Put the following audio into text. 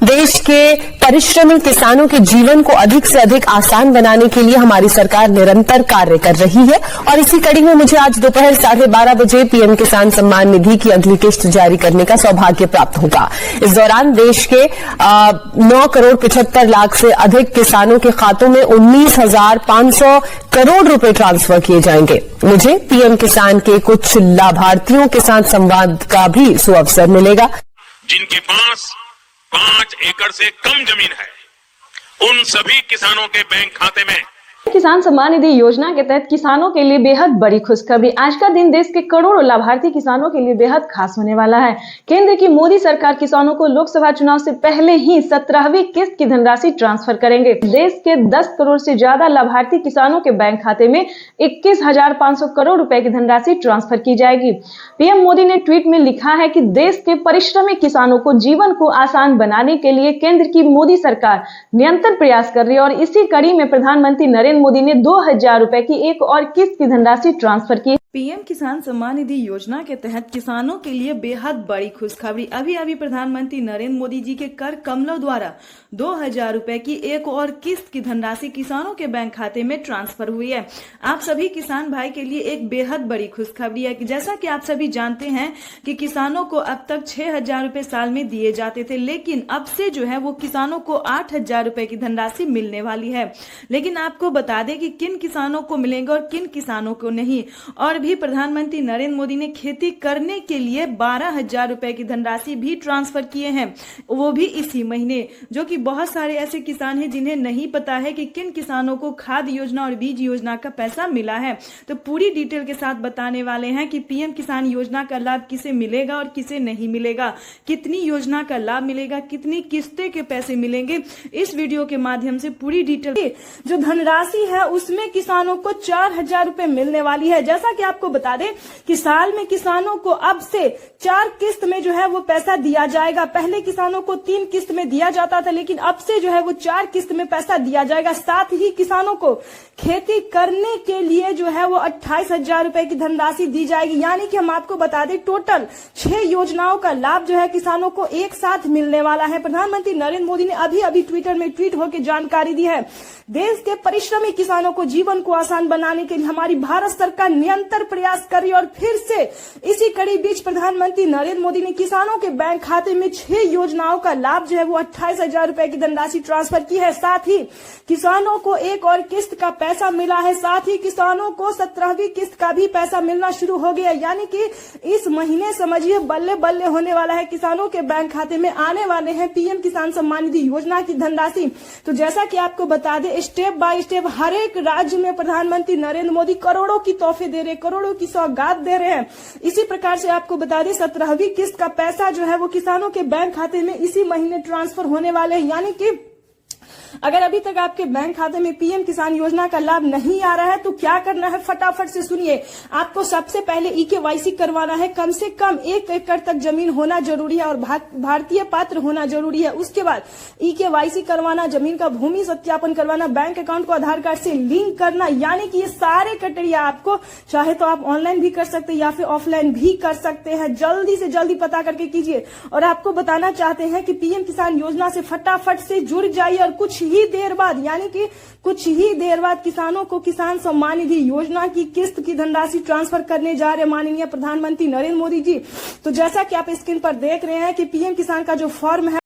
देश के परिश्रमी किसानों के जीवन को अधिक से अधिक आसान बनाने के लिए हमारी सरकार निरंतर कार्य कर रही है और इसी कड़ी में मुझे आज दोपहर 12:30 बजे पीएम किसान सम्मान निधि की अगली किस्त जारी करने का सौभाग्य प्राप्त होगा। इस दौरान देश के 9,75,00,000 से अधिक किसानों के खातों में 19,500 करोड़ रुपए ट्रांसफर किए जाएंगे। मुझे पीएम किसान के कुछ लाभार्थियों के साथ संवाद का भी सुअवसर मिलेगा। जिनके पास 5 एकड़ से कम जमीन है, उन सभी किसानों के बैंक खाते में किसान सम्मान निधि योजना के तहत किसानों के लिए बेहद बड़ी खुशखबरी। आज का दिन देश के करोड़ों लाभार्थी किसानों के लिए बेहद खास होने वाला है। केंद्र की मोदी सरकार किसानों को लोकसभा चुनाव से पहले ही 17वीं किस्त की धनराशि ट्रांसफर करेंगे। देश के 10 करोड़ से ज्यादा लाभार्थी किसानों के बैंक खाते में 21,500 करोड़ रुपए की धनराशि ट्रांसफर की जाएगी। पीएम मोदी ने ट्वीट में लिखा है कि देश के परिश्रमी किसानों को जीवन को आसान बनाने के लिए केंद्र की मोदी सरकार निरंतर प्रयास कर रही है और इसी कड़ी में प्रधानमंत्री नरेंद्र मोदी ने 2,000 रुपए की एक और किस्त की धनराशि ट्रांसफर की। पीएम किसान सम्मान निधि योजना के तहत किसानों के लिए बेहद बड़ी खुशखबरी। अभी प्रधानमंत्री नरेंद्र मोदी जी के कर कमलों द्वारा 2,000 रुपए की एक और किस्त की धनराशि किसानों के बैंक खाते में ट्रांसफर हुई है। आप सभी किसान भाई के लिए एक बेहद बड़ी खुशखबरी है कि जैसा कि आप सभी जानते हैं कि किसानों को अब तक 6,000 रुपए साल में दिए जाते थे, लेकिन अब से जो है वो किसानों को 8,000 रुपए की धनराशि मिलने वाली है। लेकिन आपको बता दें कि किन किसानों को मिलेंगे और किन किसानों को नहीं। और भी प्रधानमंत्री नरेंद्र मोदी ने खेती करने के लिए 12,000 रुपए की धनराशि भी ट्रांसफर किए हैं, वो भी इसी महीने। जो कि बहुत सारे ऐसे किसान हैं जिन्हें नहीं पता है कि किन किसानों को खाद योजना और बीज योजना का पैसा मिला है। तो पूरी डिटेल के साथ बताने वाले हैं कि पीएम किसान योजना का लाभ किसे मिलेगा और किसे नहीं मिलेगा, कितनी योजना का लाभ मिलेगा, कितनी किस्तें के पैसे मिलेंगे। इस वीडियो के माध्यम से पूरी डिटेल जो धनराशि है उसमें किसानों को 4,000 रुपए मिलने वाली है। जैसा कि आपको बता दें कि साल में किसानों को अब से 4 किस्त में जो है वो पैसा दिया जाएगा। पहले किसानों को 3 किस्त में दिया जाता था, लेकिन अब से जो है वो 4 किस्त में पैसा दिया जाएगा। साथ ही किसानों को खेती करने के लिए जो है वो 28,000 रुपए की धनराशि दी जाएगी। यानी कि हम आपको बता दें टोटल 6 योजनाओं का लाभ जो है किसानों को एक साथ मिलने वाला है। प्रधानमंत्री नरेंद्र मोदी ने अभी ट्विटर में ट्वीट होकर जानकारी दी है। देश के परिश्रमी किसानों को जीवन को आसान बनाने के लिए हमारी भारत सरकार निरंतर प्रयास कर रही है और फिर से इसी कड़ी बीच प्रधानमंत्री नरेंद्र मोदी ने किसानों के बैंक खाते में 6 योजनाओं का लाभ जो है वो 28,000 रुपए की धनराशि ट्रांसफर की है। साथ ही किसानों को एक और किस्त का पैसा मिला है। साथ ही किसानों को 17वीं किस्त का भी पैसा मिलना शुरू हो गया। यानी कि इस महीने समझिए बल्ले बल्ले होने वाला है, किसानों के बैंक खाते में आने वाले हैं पीएम किसान सम्मान निधि योजना की धनराशि। तो जैसा कि आपको बता दें स्टेप बाय स्टेप हर एक राज्य में प्रधानमंत्री नरेंद्र मोदी करोड़ों की तोहफे दे रहे हैं, करोड़ों की सौगात दे रहे हैं। इसी प्रकार से आपको बता दें 17वीं किस्त का पैसा जो है वो किसानों के बैंक खाते में इसी महीने ट्रांसफर होने वाले हैं। यानी कि अगर अभी तक आपके बैंक खाते में पीएम किसान योजना का लाभ नहीं आ रहा है तो क्या करना है, फटाफट से सुनिए। आपको सबसे पहले EKYC करवाना है। कम से कम 1 एकड़ तक जमीन होना जरूरी है और भारतीय पात्र होना जरूरी है। उसके बाद EKYC करवाना, जमीन का भूमि सत्यापन करवाना, बैंक अकाउंट को आधार कार्ड से लिंक करना। यानी कि ये सारे क्राइटेरिया आपको चाहे तो आप ऑनलाइन भी कर सकते हैं या फिर ऑफलाइन भी कर सकते हैं। जल्दी से जल्दी पता करके कीजिए। और आपको बताना चाहते हैं कि पीएम किसान योजना से फटाफट से जुड़ जाइए और कुछ ही देर बाद यानी कि कुछ ही देर बाद किसानों को किसान सम्मान निधि योजना की किस्त की धनराशि ट्रांसफर करने जा रहे माननीय प्रधानमंत्री नरेंद्र मोदी जी। तो जैसा कि आप स्क्रीन पर देख रहे हैं कि पीएम किसान का जो फॉर्म है